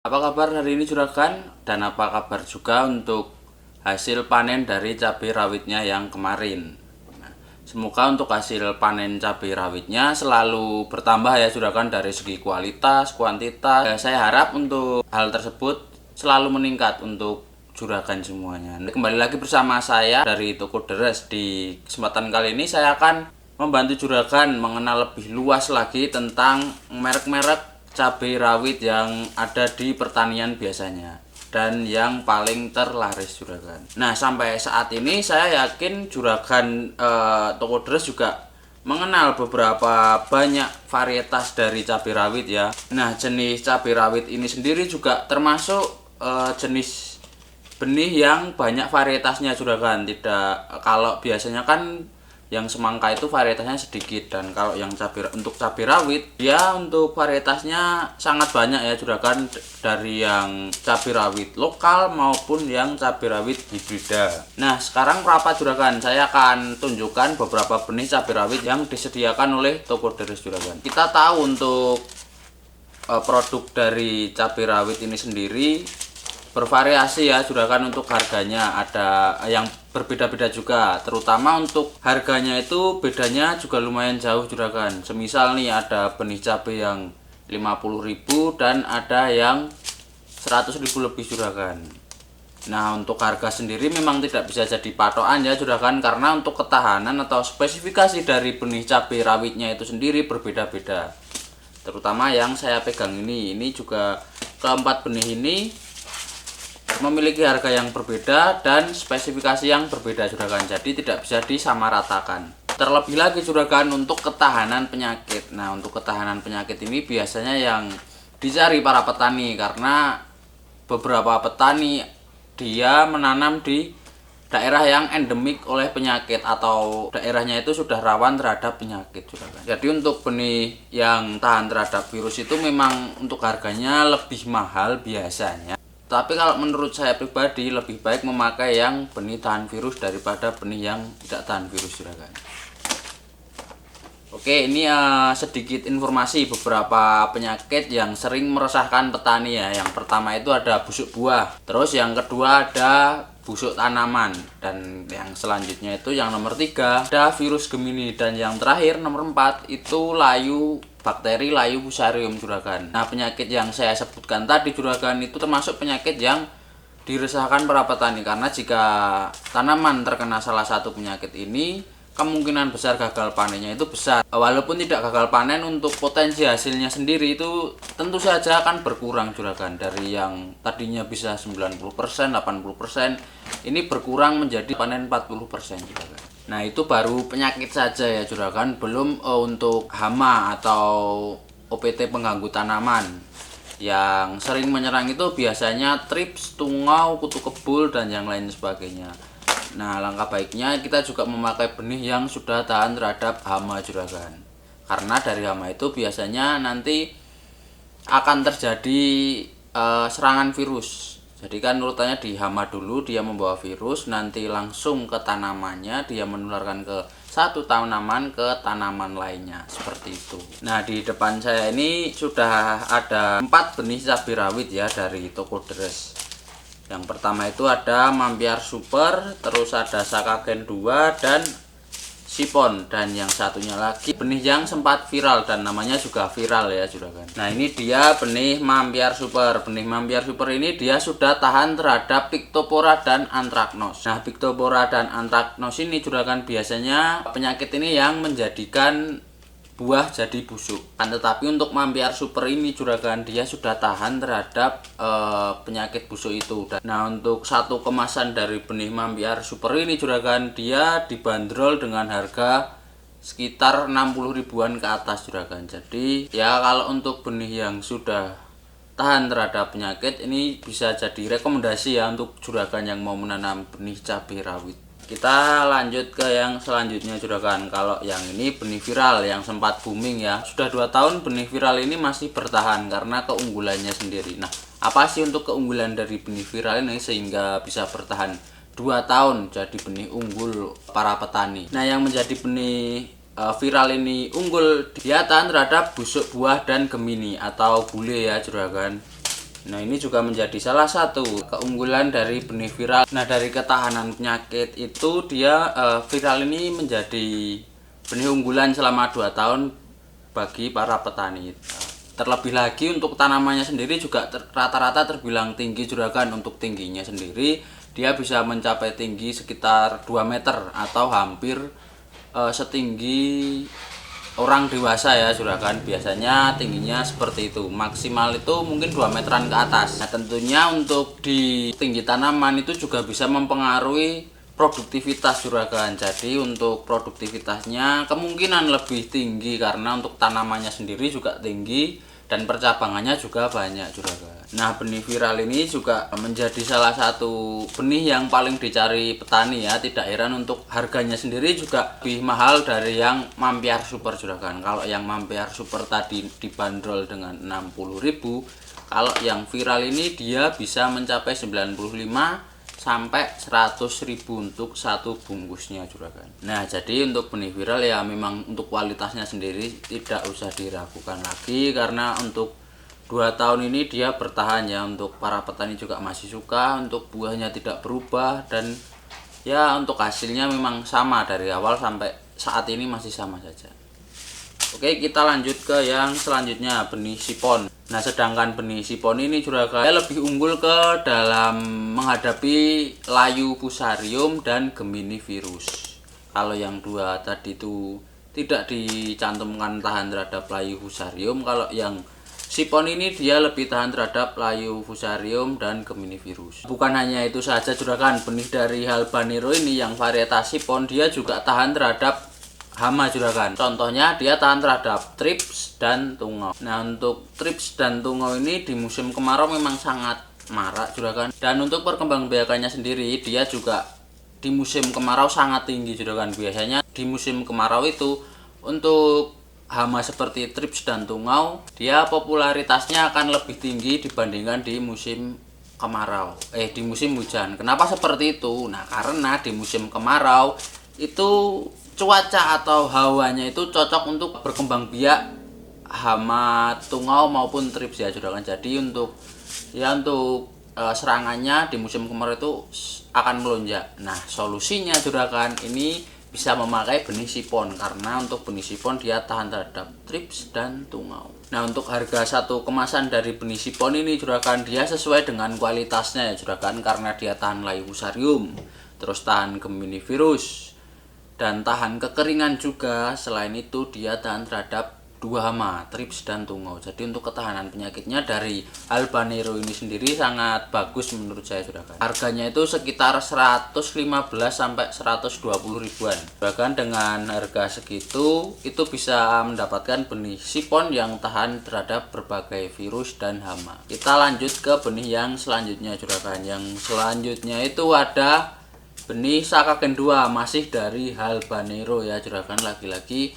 Apa kabar hari ini juragan? Dan apa kabar juga untuk hasil panen dari cabai rawitnya yang kemarin? Nah, semoga untuk hasil panen cabai rawitnya selalu bertambah ya juragan, dari segi kualitas, kuantitas. Saya harap untuk hal tersebut selalu meningkat untuk juragan semuanya. Kembali lagi bersama saya dari Toko Deres. Di kesempatan kali ini saya akan membantu juragan mengenal lebih luas lagi tentang merek-merek cabai rawit yang ada di pertanian biasanya dan yang paling terlaris juragan. Nah, sampai saat ini saya yakin juragan Toko Deres juga mengenal beberapa banyak varietas dari cabai rawit ya. Nah, jenis cabai rawit ini sendiri juga termasuk jenis benih yang banyak varietasnya juragan. Tidak, kalau biasanya kan yang semangka itu varietasnya sedikit, dan kalau yang untuk cabai rawit dia untuk varietasnya sangat banyak ya juragan, dari yang cabai rawit lokal maupun yang cabai rawit hibrida. Nah, sekarang berapa juragan? Saya akan tunjukkan beberapa benih cabai rawit yang disediakan oleh Toko Deres juragan. Kita tahu untuk produk dari cabai rawit ini sendiri bervariasi ya juragan. Untuk harganya ada yang berbeda-beda juga, terutama untuk harganya itu bedanya juga lumayan jauh juragan. Semisal nih ada benih cabai yang 50.000 dan ada yang 100.000 lebih juragan. Nah, untuk harga sendiri memang tidak bisa jadi patokan ya juragan, karena untuk ketahanan atau spesifikasi dari benih cabai rawitnya itu sendiri berbeda-beda. Terutama yang saya pegang ini juga keempat benih ini memiliki harga yang berbeda dan spesifikasi yang berbeda juragan, jadi tidak bisa disamaratakan. Terlebih lagi juragan untuk ketahanan penyakit. Nah, untuk ketahanan penyakit ini biasanya yang dicari para petani, karena beberapa petani dia menanam di daerah yang endemik oleh penyakit atau daerahnya itu sudah rawan terhadap penyakit juragan. Jadi untuk benih yang tahan terhadap virus itu memang untuk harganya lebih mahal biasanya. Tapi kalau menurut saya pribadi lebih baik memakai yang benih tahan virus daripada benih yang tidak tahan virus juragan. Oke, ini sedikit informasi beberapa penyakit yang sering meresahkan petani ya. Yang pertama itu ada busuk buah, terus yang kedua ada busuk tanaman, dan yang selanjutnya itu yang nomor 3 ada virus Gemini, dan yang terakhir nomor 4 itu bakteri layu fusarium juragan. Nah, penyakit yang saya sebutkan tadi juragan itu termasuk penyakit yang diresahkan para petani, karena jika tanaman terkena salah satu penyakit ini kemungkinan besar gagal panennya itu besar. Walaupun tidak gagal panen, untuk potensi hasilnya sendiri itu tentu saja akan berkurang juragan. Dari yang tadinya bisa 90%, 80%, ini berkurang menjadi panen 40% juragan. Nah, itu baru penyakit saja ya juragan, belum untuk hama atau OPT pengganggu tanaman. Yang sering menyerang itu biasanya trips, tungau, kutu kebul, dan yang lain sebagainya. Nah, langkah baiknya kita juga memakai benih yang sudah tahan terhadap hama juragan, karena dari hama itu biasanya nanti akan terjadi serangan virus. Jadi kan urutannya di hama dulu dia membawa virus, nanti langsung ke tanamannya, dia menularkan ke satu tanaman ke tanaman lainnya, seperti itu. Nah, di depan saya ini sudah ada 4 benih cabai rawit ya dari Toko Deres. Yang pertama itu ada Mampiar Super, terus ada Sakagen 2 dan Sipon, dan yang satunya lagi benih yang sempat viral dan namanya juga viral ya juragan. Nah, ini dia benih Mampiar Super. Benih Mampiar Super ini dia sudah tahan terhadap Pictopora dan Anthracnose. Nah, Pictopora dan Anthracnose ini juragan biasanya penyakit ini yang menjadikan buah jadi busuk. Tetapi untuk Mampiar Super ini juragan dia sudah tahan terhadap penyakit busuk itu. Nah, untuk satu kemasan dari benih Mampiar Super ini juragan dia dibanderol dengan harga sekitar 60 ribuan ke atas juragan. Jadi ya, kalau untuk benih yang sudah tahan terhadap penyakit ini bisa jadi rekomendasi ya untuk juragan yang mau menanam benih cabai rawit. Kita lanjut ke yang selanjutnya juragan. Kalau yang ini benih viral yang sempat booming ya. Sudah 2 tahun benih viral ini masih bertahan karena keunggulannya sendiri. Nah, apa sih untuk keunggulan dari benih viral ini sehingga bisa bertahan 2 tahun jadi benih unggul para petani? Nah, yang menjadi benih viral ini unggul, dia tahan terhadap busuk buah dan Gemini atau bule ya juragan. Nah, ini juga menjadi salah satu keunggulan dari benih viral. Nah, dari ketahanan penyakit itu dia viral ini menjadi benih unggulan selama 2 tahun bagi para petani. Terlebih lagi untuk tanamannya sendiri juga rata-rata terbilang tinggi juragan. Untuk tingginya sendiri dia bisa mencapai tinggi sekitar 2 meter atau hampir setinggi orang dewasa ya juragan. Biasanya tingginya seperti itu, maksimal itu mungkin 2 meteran ke atas. Nah, tentunya untuk di tinggi tanaman itu juga bisa mempengaruhi produktivitas juragan. Jadi untuk produktivitasnya kemungkinan lebih tinggi karena untuk tanamannya sendiri juga tinggi dan percabangannya juga banyak juragan. Nah, benih viral ini juga menjadi salah satu benih yang paling dicari petani ya. Tidak heran untuk harganya sendiri juga lebih mahal dari yang Mampiar Super juragan. Kalau yang Mampiar Super tadi dibanderol dengan 60.000, kalau yang viral ini dia bisa mencapai 95 sampai 100.000 untuk satu bungkusnya juragan. Nah, jadi untuk benih viral ya memang untuk kualitasnya sendiri tidak usah diragukan lagi, karena untuk 2 tahun ini dia bertahan ya. Untuk para petani juga masih suka, untuk buahnya tidak berubah, dan ya untuk hasilnya memang sama dari awal sampai saat ini masih sama saja. Oke, kita lanjut ke yang selanjutnya, benih sipon. Nah, sedangkan benih sipon ini juragan lebih unggul ke dalam menghadapi layu fusarium dan gemini virus. Kalau yang dua tadi itu tidak dicantumkan tahan terhadap layu fusarium, kalau yang sipon ini dia lebih tahan terhadap layu fusarium dan gemini virus. Bukan hanya itu saja juragan, benih dari Habanero ini yang varietas sipon dia juga tahan terhadap hama juragan. Contohnya dia tahan terhadap trips dan tungau. Nah, untuk trips dan tungau ini di musim kemarau memang sangat marak juragan. Dan untuk perkembangbiakannya sendiri dia juga di musim kemarau sangat tinggi juragan. Biasanya di musim kemarau itu untuk hama seperti trips dan tungau dia popularitasnya akan lebih tinggi dibandingkan di musim kemarau. Di musim hujan. Kenapa seperti itu? Nah, karena di musim kemarau itu cuaca atau hawanya itu cocok untuk berkembang biak hama tungau maupun trips ya juragan. Jadi untuk serangannya di musim kemarau itu akan melonjak. Nah, solusinya juragan ini bisa memakai benih sipon, karena untuk benih sipon dia tahan terhadap trips dan tungau. Nah, untuk harga satu kemasan dari benih sipon ini juragan dia sesuai dengan kualitasnya ya juragan, karena dia tahan layu fusarium, terus tahan gemini virus, dan tahan kekeringan juga. Selain itu dia tahan terhadap 2 hama, trips dan tungau. Jadi untuk ketahanan penyakitnya dari Habanero ini sendiri sangat bagus menurut saya juragan. Harganya itu sekitar 115 sampai 120 ribuan. Bahkan dengan harga segitu itu bisa mendapatkan benih sipon yang tahan terhadap berbagai virus dan hama. Kita lanjut ke benih yang selanjutnya juragan. Yang selanjutnya itu ada benih Sakagen 2, masih dari Habanero ya juragan. Lagi-lagi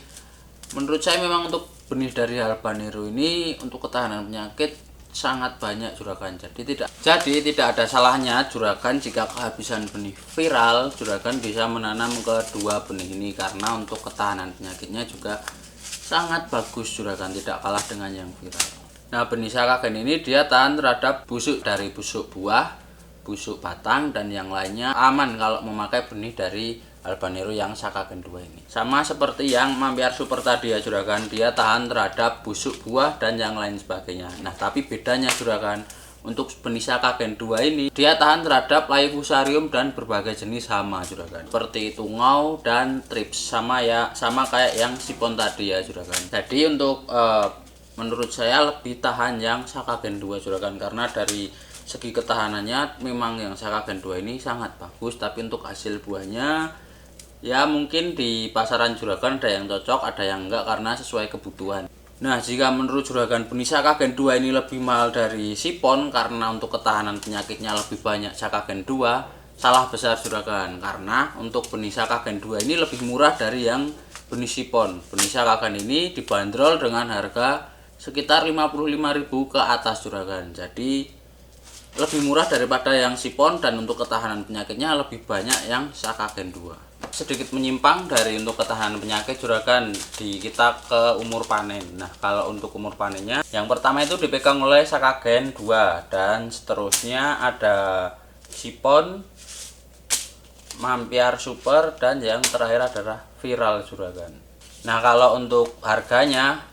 menurut saya memang untuk benih dari Habanero ini untuk ketahanan penyakit sangat banyak juragan. Jadi tidak ada salahnya juragan jika kehabisan benih viral, juragan bisa menanam kedua benih ini, karena untuk ketahanan penyakitnya juga sangat bagus juragan, tidak kalah dengan yang viral. Nah, benih Sakagen ini dia tahan terhadap busuk dari busuk buah, busuk batang, dan yang lainnya aman kalau memakai benih dari Habanero yang Sakagen 2 ini. Sama seperti yang Mampiar Super tadi ya juragan, dia tahan terhadap busuk buah dan yang lain sebagainya. Nah, tapi bedanya juragan, untuk benih Sakagen 2 ini dia tahan terhadap layu fusarium dan berbagai jenis hama juragan, seperti tungau dan trips, sama kayak yang sipon tadi ya juragan. Jadi untuk menurut saya lebih tahan yang Sakagen 2 juragan, karena dari segi ketahanannya memang yang Sakagen 2 ini sangat bagus. Tapi untuk hasil buahnya ya mungkin di pasaran juragan ada yang cocok, ada yang enggak, karena sesuai kebutuhan. Nah, jika menurut juragan benih Sakagen 2 ini lebih mahal dari sipon karena untuk ketahanan penyakitnya lebih banyak Sakagen 2, salah besar juragan. Karena untuk benih Sakagen 2 ini lebih murah dari yang benih sipon. Benih Sakagen ini dibanderol dengan harga sekitar 55.000 ke atas juragan. Jadi lebih murah daripada yang sipon, dan untuk ketahanan penyakitnya lebih banyak yang Sakagen 2. sedikit menyimpang dari untuk ketahanan penyakit juragan kita ke umur panen. Nah, kalau untuk umur panennya yang pertama itu dipegang oleh Sakagen 2 dan seterusnya ada Sipon, Mampiar Super, dan yang terakhir adalah Viral juragan. Nah, kalau untuk harganya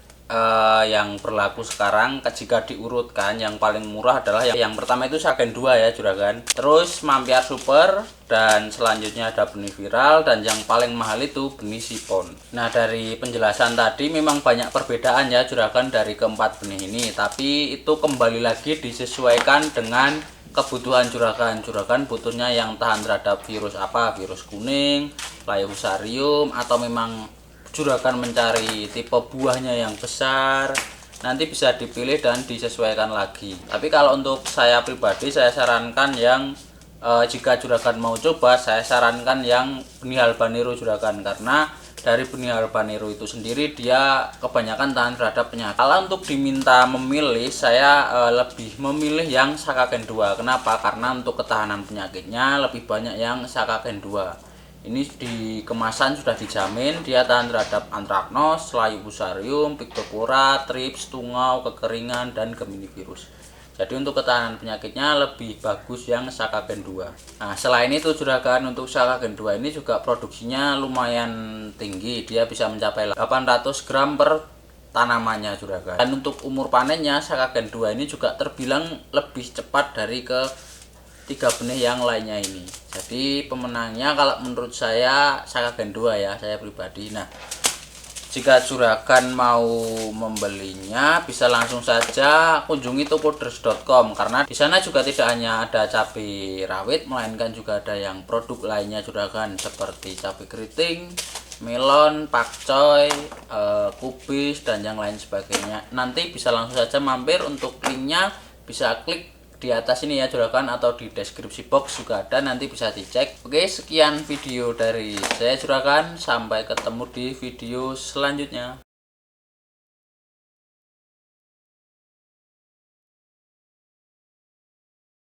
yang berlaku sekarang jika diurutkan yang paling murah adalah yang pertama itu Sakagen 2 ya juragan, terus Mampiar Super, dan selanjutnya ada benih Viral, dan yang paling mahal itu benih Sipon. Nah, dari penjelasan tadi memang banyak perbedaan ya juragan dari keempat benih ini, tapi itu kembali lagi disesuaikan dengan kebutuhan juragan. Juragan butuhnya yang tahan terhadap virus apa, virus kuning, layu fusarium, atau memang juragan mencari tipe buahnya yang besar, nanti bisa dipilih dan disesuaikan lagi. Tapi kalau untuk saya pribadi, saya sarankan yang jika juragan mau coba, saya sarankan yang benih habanero juragan, karena dari benih habanero itu sendiri dia kebanyakan tahan terhadap penyakit. Kalau untuk diminta memilih, saya lebih memilih yang Sakagen 2. Kenapa? Karena untuk ketahanan penyakitnya lebih banyak yang Sakagen 2. Ini di kemasan sudah dijamin dia tahan terhadap antraknos, layu fusarium, pictopora, trips, tungau, kekeringan, dan gemini virus. Jadi untuk ketahanan penyakitnya lebih bagus yang Sakagen 2. Nah, selain itu juragan, untuk Sakagen 2 ini juga produksinya lumayan tinggi. Dia bisa mencapai 800 gram per tanamannya juragan. Dan untuk umur panennya Sakagen 2 ini juga terbilang lebih cepat dari ke 3 benih yang lainnya ini. Jadi pemenangnya kalau menurut saya Sakagen 2 ya, saya pribadi. Nah, jika juragan mau membelinya bisa langsung saja kunjungi tokoderes.com, karena di sana juga tidak hanya ada cabai rawit melainkan juga ada yang produk lainnya juragan, seperti cabai keriting, melon, pakcoy, kubis, dan yang lain sebagainya. Nanti bisa langsung saja mampir. Untuk linknya bisa klik di atas ini ya juragan, atau di deskripsi box juga ada, nanti bisa dicek. Oke, sekian video dari saya juragan, sampai ketemu di video selanjutnya.